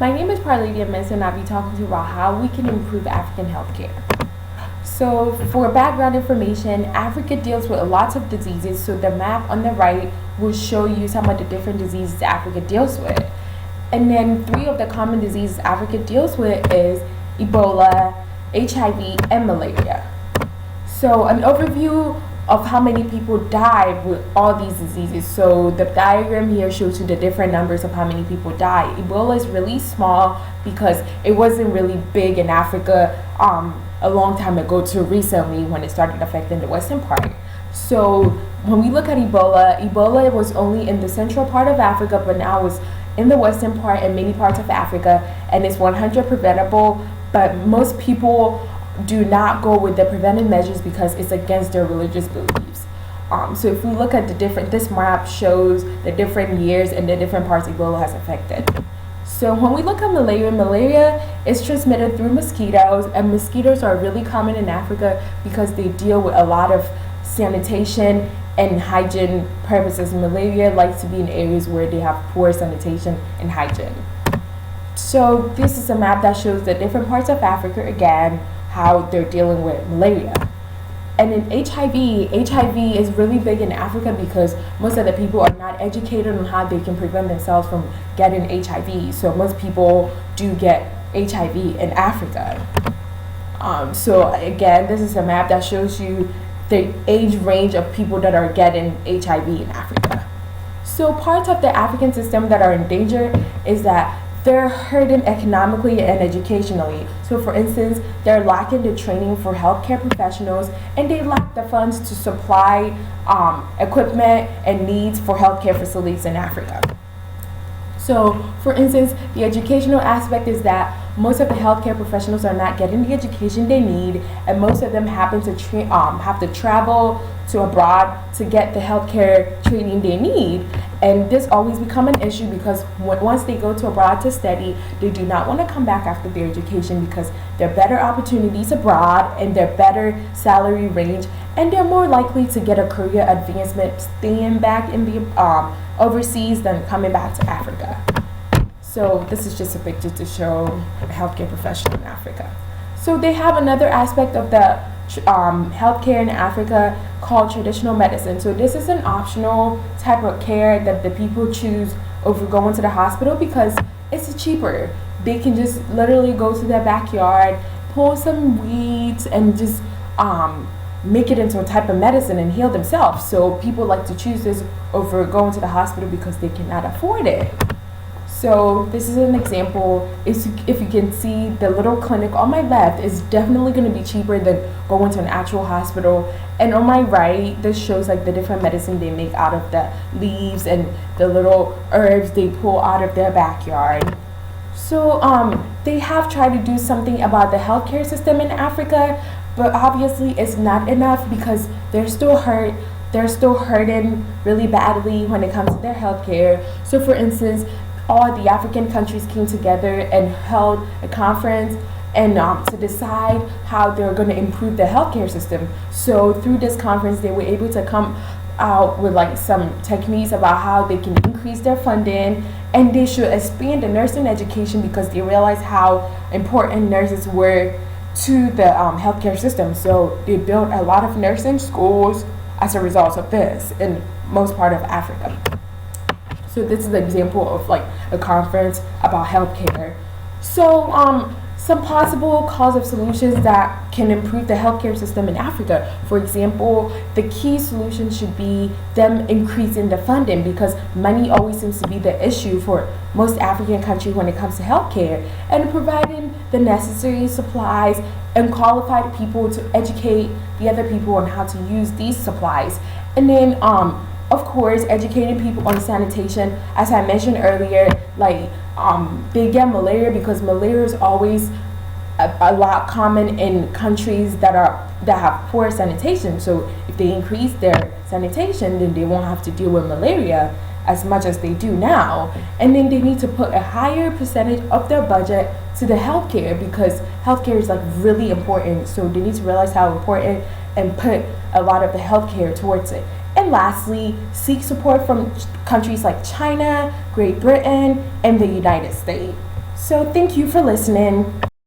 My name is Parledia Mensah, and I'll be talking to you about how we can improve African healthcare. So, for background information, Africa deals with lots of diseases, so the map on the right will show you some of the different diseases Africa deals with. And then three of the common diseases Africa deals with is Ebola, HIV, and malaria. So, an overview of how many people died with all these diseases. So the diagram here shows you the different numbers of how many people died. Ebola is really small because it wasn't really big in Africa a long time ago to recently when it started affecting the western part. So when we look at Ebola was only in the central part of Africa, but now it's in the western part and many parts of Africa, and it's 100% preventable, but most people do not go with the preventive measures because it's against their religious beliefs. So if we look at this map shows the different years and the different parts Ebola has affected. So when we look at malaria is transmitted through mosquitoes, and mosquitoes are really common in Africa because they deal with a lot of sanitation and hygiene purposes. Malaria likes to be in areas where they have poor sanitation and hygiene. So this is a map that shows the different parts of Africa again, how they're dealing with malaria. And in HIV is really big in Africa because most of the people are not educated on how they can prevent themselves from getting HIV. So most people do get HIV in Africa. So again, this is a map that shows you the age range of people that are getting HIV in Africa. So parts of the African system that are in danger is that they're hurting economically and educationally. So for instance, they're lacking the training for healthcare professionals, and they lack the funds to supply equipment and needs for healthcare facilities in Africa. So for instance, the educational aspect is that most of the healthcare professionals are not getting the education they need, and most of them happen to have to travel to abroad to get the healthcare training they need. And this always become an issue because once they go to abroad to study, they do not want to come back after their education because there are better opportunities abroad and there are better salary range, and they're more likely to get a career advancement staying back in the overseas than coming back to Africa. So this is just a picture to show a healthcare professional in Africa. So they have another aspect of the healthcare in Africa called traditional medicine. So this is an optional type of care that the people choose over going to the hospital because it's cheaper. They can just literally go to their backyard, pull some weeds, and just make it into a type of medicine and heal themselves. So people like to choose this over going to the hospital because they cannot afford it. So this is an example. If you can see, the little clinic on my left is definitely going to be cheaper than going to an actual hospital. And on my right, this shows like the different medicine they make out of the leaves and the little herbs they pull out of their backyard. So they have tried to do something about the healthcare system in Africa, but obviously it's not enough because they're still hurting really badly when it comes to their healthcare. So for instance, all the African countries came together and held a conference and to decide how they're going to improve the healthcare system. So through this conference, they were able to come out with like some techniques about how they can increase their funding, and they should expand the nursing education because they realized how important nurses were to the healthcare system. So they built a lot of nursing schools as a result of this in most part of Africa. So this is an example of like a conference about healthcare. So some possible cause of solutions that can improve the healthcare system in Africa. For example, the key solution should be them increasing the funding because money always seems to be the issue for most African countries when it comes to healthcare, and providing the necessary supplies and qualified people to educate the other people on how to use these supplies. And then of course, educating people on sanitation. As I mentioned earlier, like they get malaria because malaria is always a lot common in countries that have poor sanitation. So if they increase their sanitation, then they won't have to deal with malaria as much as they do now. And then they need to put a higher percentage of their budget to the healthcare because healthcare is like really important. So they need to realize how important and put a lot of the healthcare towards it. And lastly, seek support from countries like China, Great Britain, and the United States. So thank you for listening.